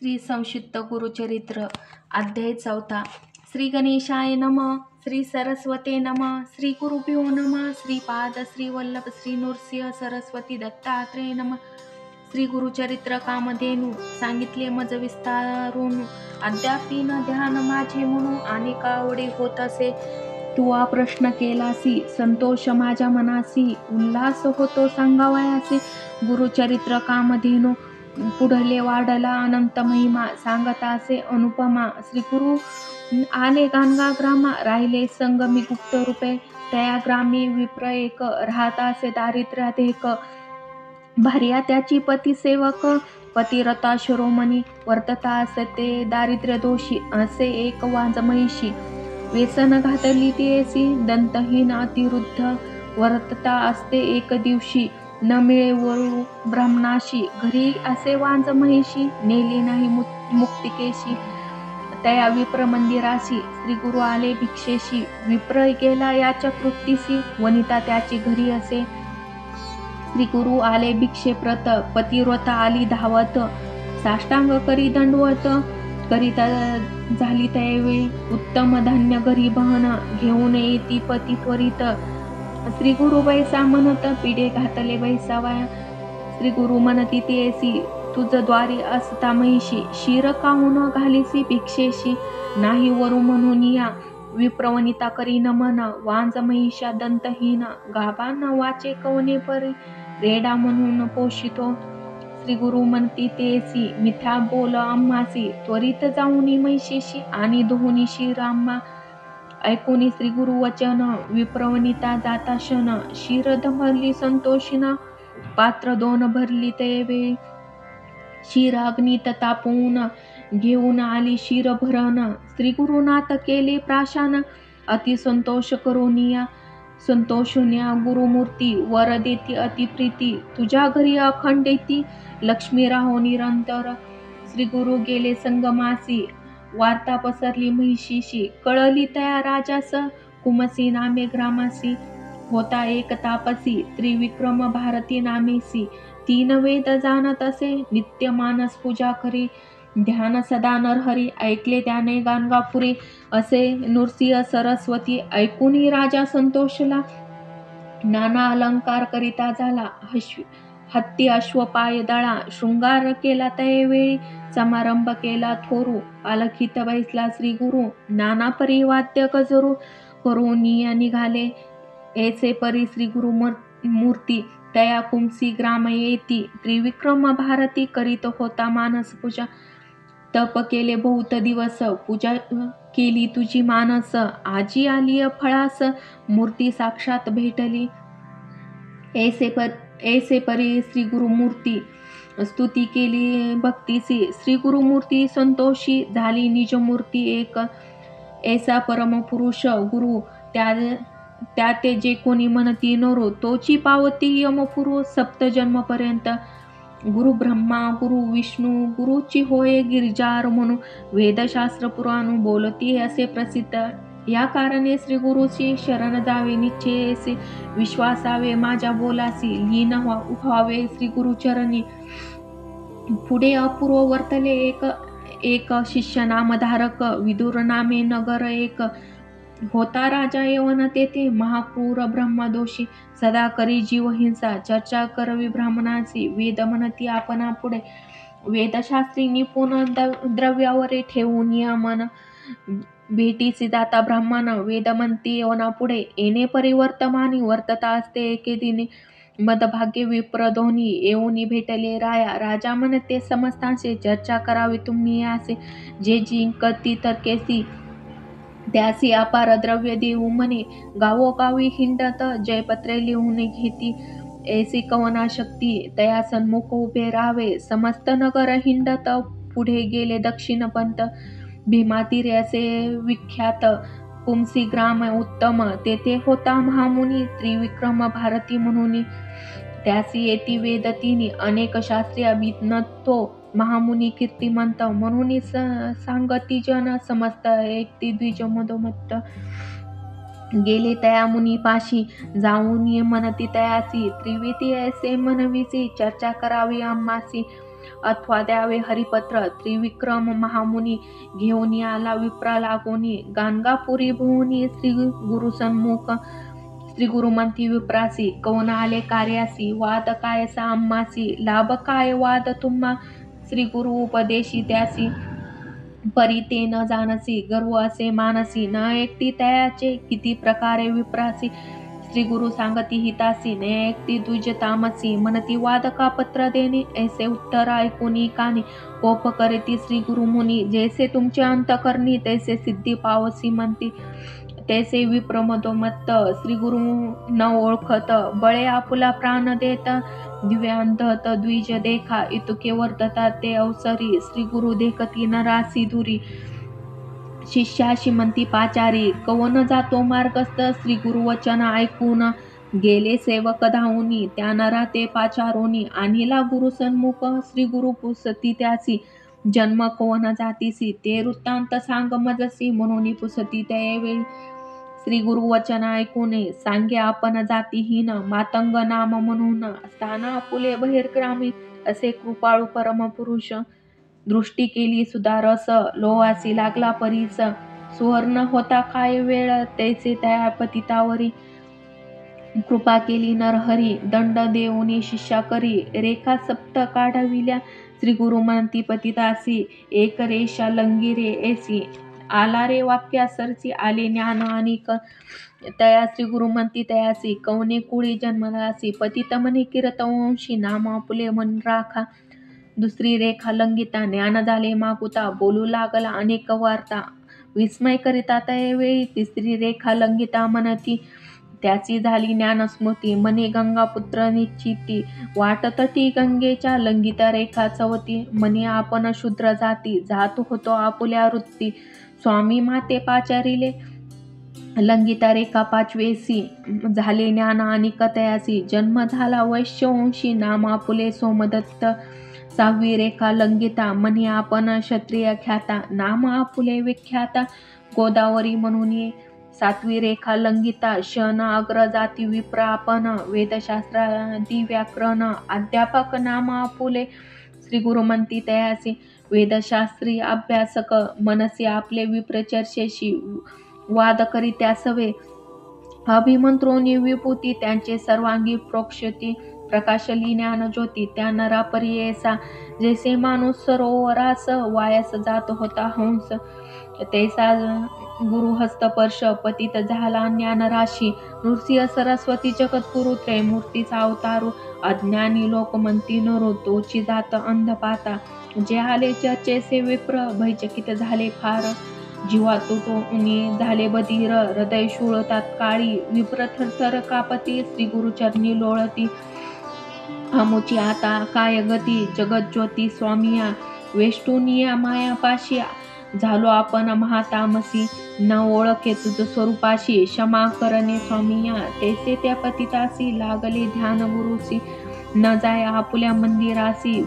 श्री संक्षिप्त गुरुचरित्र अध्याय 4. श्री गणेशाय नमः. श्री सरस्वते नमः. श्री गुरुभ्यो नमः. श्रीपाद श्री वल्लभ श्री नृसिंह सरस्वती दत्तात्रेय नमः. श्री गुरुचरित्र कामधेनू सांगितले मज विस्तारून, अद्यापि न ध्यान माझे म्हणून अनेक आवडे होत असे. तू हा प्रश्न केलासी, संतोष माझ्या मनासी, उल्हास होतो सांगावयासी. गुरुचरित्र कामधेनू पुढले वाढला अनंत महिमा, सांगता असे अनुपमा. श्री गुरु आले गाणगा ग्रामा, राहिले संगमी गुप्त रूपे. त्या ग्रामी विप्र एक, राहता असे दारिद्र्यात एक. भार्या त्याची पती सेवक, पतिरता शिरोमणी. वर्तता असे ते दारिद्र्य दोषी, असे एक वांज महिषी. व्यसन घातली तेसी, दंतहीन अतिरुद्ध. वर्तता असते एक दिवशी, न मिळे वरू ब्राह्मणाशी. घरी असे वांज महिषी, नेली नाही मुक्तिकेशी. तया विप्र मंदिरासी, श्री गुरु आले भिक्षेशी. विप्र गेला याच्या कृतीसी, वनिता त्याची घरी असे. श्री गुरु आले भिक्षेप्रत, पतिव्रता आली धावत. साष्टांग करी दंडवत, करिता झाली त्यावेळी. उत्तम धान्य घरी बहन, घेऊन येती पती त्वरित. श्री गुरु बैसा म्हणत, पिढे घातले बैसावाया. श्री गुरु म्हणती तेसी, तुझ द्वारी असता महिषी. शिर काहून घालीसी भिक्षेशी, नाही वरू म्हणून या. विप्रवनिता करी नमन, वांज महिषा दंतहीन. गाभा वाचे कवने परी, रेडा म्हणून पोषितो. श्री गुरु म्हणती तेसी, मिथ्या बोल आम्हासी. त्वरित जाऊनी महिषीशी, आणि दोहुनी शिर आम्हा. ऐकुनी श्री गुरु वचन, विप्रवनिता जाता शन. शिर भरली संतोषिना, पात्र दोन भरली ते वेळी. शिर अग्नीत तापवून, घेऊन आली शिर भरण. श्री गुरुनाथ केले प्राशान, अति संतोष करोनिया. संतोषुन्या गुरुमूर्ती, वर देती अतिप्रीती. तुझ्या घरी अखंड येती, लक्ष्मी राहो निरंतर. श्री गुरु गेले संगमासी, वार्ता पसरली महिषीशी. कळली तया राजास, कुमसी नामे ग्रामासी. होता एक तापसी, त्रिविक्रम भारती नामेसी. 3 वेद जाणत असे, नित्य मानस पूजा करी. ध्यान सदा नरहरी, ऐकले त्याने गाणगापुरी. असे नृसिंह सरस्वती, ऐकूनी राजा संतोषला. नाना अलंकार करिता झाला, हत्ती अश्वपाय दळा. शृंगार केला त्यावेळी, समारंभ केला थोरू. पालखीत बैसला श्री गुरु, नाना परी वाद्य गजरू. करोनिया निघाले ऐसे परी श्री गुरु मूर्ती. तया कुमसी ग्राम येती, त्रिविक्रम भारती. करीत होता मानस पूजा. तप केले बहुत दिवस, पूजा केली तुझी मानस. आजी आली फळास, मूर्ती साक्षात भेटली. ऐसे परी श्री गुरु मूर्ती, स्तुती केली भक्तीसी. श्री गुरु मूर्ती संतोषी, झाली निज मूर्ती एक. ऐसा परम पुरुष गुरु, त्या ते जे कोणी म्हणती नरो. तोची पावती यमपुरू, सप्त जन्मपर्यंत. गुरु ब्रह्मा गुरु विष्णू, गुरुची होय गिरिजार म्हणून. वेदशास्त्र पुराणू बोलती असे प्रसिद्ध. या कारणे श्री गुरुची शरण जावे निश्चयसे. विश्वासावे माझ्या बोलासी, लीन व्हावे श्री गुरुचरणी. पुढे अपूर्व वर्तले एक शिष्य नामधारक. विदुर नामे नगर एक. होता राजा यवन तेथे, महाक्रूर ब्रह्मदोषी. सदा करी जीव हिंसा, चर्चा करवी ब्राह्मणाची. वेद म्हणती आपणा पुढे, वेदशास्त्री निपुण. द्रव्यावरे ठेवून नियमन, भेटीसी जाता ब्राह्मण. वेद म्हणती यवना पुढे, येणे परिवर्तमानी. वर्तता असते एके दिनी, मदभाग्य विप्र दोन्ही. येऊनी भेटले राया. राजा म्हणते समस्तांशी, चर्चा करावी तुम्ही यासे. जे जिंकती तर्केसी, त्यासी अपार द्रव्य देऊ म्हणे. गावोगावी हिंडत, जयपत्रे लिहून घेती. ऐसी कवना शक्ती, तया सन्मुख उभे राहावे. समस्त नगर हिंडत, पुढे गेले दक्षिण पंत. भीमातीरे असे विख्यात, कुमसी ग्राम उत्तम. तेथे होता महामुनी, त्रिविक्रम भारती म्हणून. त्यासी येती वेद तिनी, अनेक शास्त्री अभिज्ञ तो. महामुनी कीर्तिमंत, म्हणून सांगती जन. समस्त एक द्विज मधोमत्त. गेले तया मुनी पाशी, जाऊन म्हणती तयासी. त्रिवेदी ऐसे म्हणविसी, चर्चा करावी आम्हासी. अथवा द्यावे हरिपत्र. त्रिविक्रम महामुनी घेऊन आला विप्रा लागोनी, गाणगापुरी भुवनी श्री गुरु सन्मुख. श्री गुरु म्हणती विप्रासी, कौन आले कार्यासी, वाद काय आम्हासी, लाभ काय वाद तुम्हा. श्री गुरु उपदेशी त्यासी, परी ते न जानसी, गर्व असे मानसी, न एकटी तयाचे किती प्रकारे विप्रासी. श्री गुरु सांगती हितासी, न एकटी द्विज तामसी, म्हणती वाद का पत्र देणे, ऐसे उत्तर ऐकूनी कानी. कोप करीती श्री गुरु मुनी, जैसे तुमचे अंतकरणी, तैसे सिद्धी पावसी म्हणती. तैसे विप्र मदोमत्त, श्री गुरु न ओळखत, बळे आपुला प्राण देत, दिव्यांधत द्विज देखा, इतुके वर्तता ते अवसरी. श्री गुरु देखती नरासी दुरी, शिष्याशी म्हणती पाचारी, कवन जातो मार्गस्थ. श्री गुरु वचन ऐकून गेले सेवक धावूनी, त्या नरा ते पाचारोनी, आणिला गुरु सन्मुख. श्री गुरु पुसती त्यासी, जन्म कवन जातीसी, ते वृत्तांत सांग मजसी, म्हणून पुसती त्यावेळी. श्री गुरु वचन ऐकून सांगे आपण जातीहीन, मातंग नाम म्हणून स्थाना आपुले बहिर्ग्रामी, असे कृपाळू परमपुरुष. दृष्टी केली सुधारस, लोहासी लागला परीस, सुवर्ण होता काय वेळ, तैसे त्या पतितावरी. कृपा केली नरहरी, दंड देऊनी शिष्या करी, रेखा सप्त काढविल्या. श्री गुरु म्हणती पतितासी, एक रेषा लंगिरे ऐसी, आला रे वाक्या सरसी, आले ज्ञान अनिक. तया श्री गुरु म्हणती तयासी, कवने कुळी जन्मदासी, पतित म्हणे किरतवंशी, नाम आपुले मन राखा. दुसरी रेखा लंगिता, ज्ञान झाले मागुता, बोलू लागला अनेक वार्ता, विस्मय करिता त्यावेळी. तिसरी रेखा लंगिता म्हणती, त्याची झाली ज्ञानस्मृती, म्हणे गंगापुत्र निश्चिती, वाटतटी गंगेच्या. लंगिता रेखा चवती, म्हणे आपण शूद्र जाती, जात होतो आपुल्या वृत्ती, स्वामी माते पाचारिले. लंगिता रेखा पाचवेसी, झाले ज्ञान आणि कथयासी, जन्म झाला वैश्यवंशी, नाम आपुले सोमदत्त. सहावी रेखा लंगिता, म्हणे आपण क्षत्रिय ख्याता, नाम आपुले विख्याता, गोदावरी म्हणून ये. सातवी रेखा लंगिता, शन अग्रजाती विप्र आपण, वेदशास्त्रादी व्याकरण, अध्यापक नाम आपुले. श्री गुरु म्हणती तयासी, वेदशास्त्री अभ्यासक, मनसी आपले विप्र चर्चेशी, वाद करीत्या सवे, अभिमंत्रोनी विभूती, त्यांचे सर्वांगी प्रोक्षती, प्रकाशली ज्ञान ज्योती, त्या नरा परियेसा, जैसे माणूस सरोवरास, वायास जात होता हंस, तैसा गुरुहस्तपर्श, पतित झाला ज्ञान राशी. नृसिंह सरस्वती जगद्गुरु, त्रैमूर्तीचा अवतारू, अज्ञानी लोक म्हणती नरो, तोची जात अंधपाता, जे आले चर्चेसे विप्र, भयचकित झाले फार, जीवा तुटून झाले बधीर, हृदय शूळ तात्काळी, विप्र थरथर कापती, श्री गुरुचरणी लोळती, आमुची आता काय गती, जगज्योती स्वामिया, वेष्टुनिया मायापाशी, झालो आपण महातामसी, न ओळखे तुझ स्वरूपाशी, क्षमा करणे स्वामिया, तैसे त्या पतितासी, लागले ध्यान गुरुसी, न जाय आपुल्या मंदिरासी.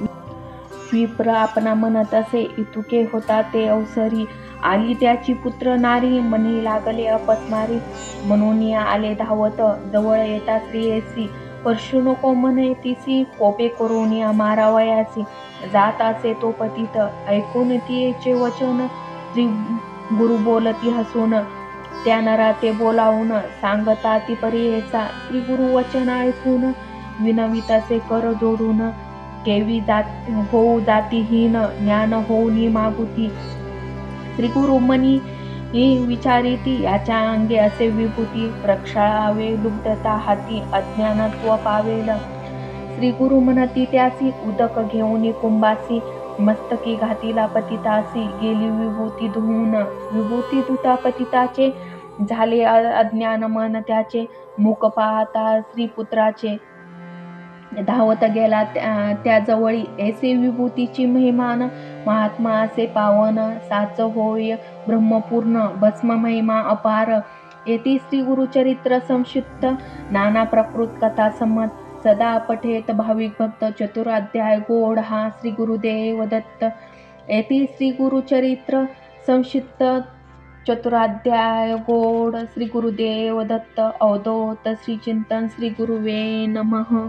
विप्र आपणा म्हणत असे, इतुके होता ते अवसरी, आली त्याची पुत्र नारी, मनी लागले अपस्मारी, म्हणून आले धावत, जवळ येता स्त्रियेसी, स्पर्शू नको म्हणे तिसी, कोपे करून मारावयासी, जात असे तो पतित, ऐकून तिचे वचन, श्री गुरु बोलती हसून, त्या नरा ते बोलावून, सांगता ती परियेचा. श्री गुरु वचन ऐकून, विनवितसे कर जोडून, केवी होऊ जातीहीन, ज्ञान होऊनी मागुती. श्री गुरु मनी विचारिती, याच्या अंगे असे विभूती, प्रक्षाळावे लुब्धता हाती, अज्ञानत्व पावेल. श्री गुरु म्हणती त्यासी, उदक घेऊन कुंभासी, मस्तकी घातीला पतितासी, गेली विभूती धुवून, विभूती धुता पतिताचे, झाले अज्ञान मन त्याचे, मुख पाहता श्रीपुत्राचे, धावत गेला त्या जवळी, ऐसे विभूतीची महिमान, महात्मा असे पावन, साच होय ब्रह्मपूर्ण, भस्म महिमा अपार. येथे श्री गुरुचरित्र संक्षिप्त, नाना प्रकृत कथा संमत, सदा पठेत भाविक भक्त, चतुराध्याय गोड हा श्री गुरुदेव दत्त. येथे श्री गुरुचरित्र संक्षिप्त, चतुराध्याय गोड श्री गुरुदेव दत्त. अवधूत श्री चिंतन श्री गुरुवे नमः.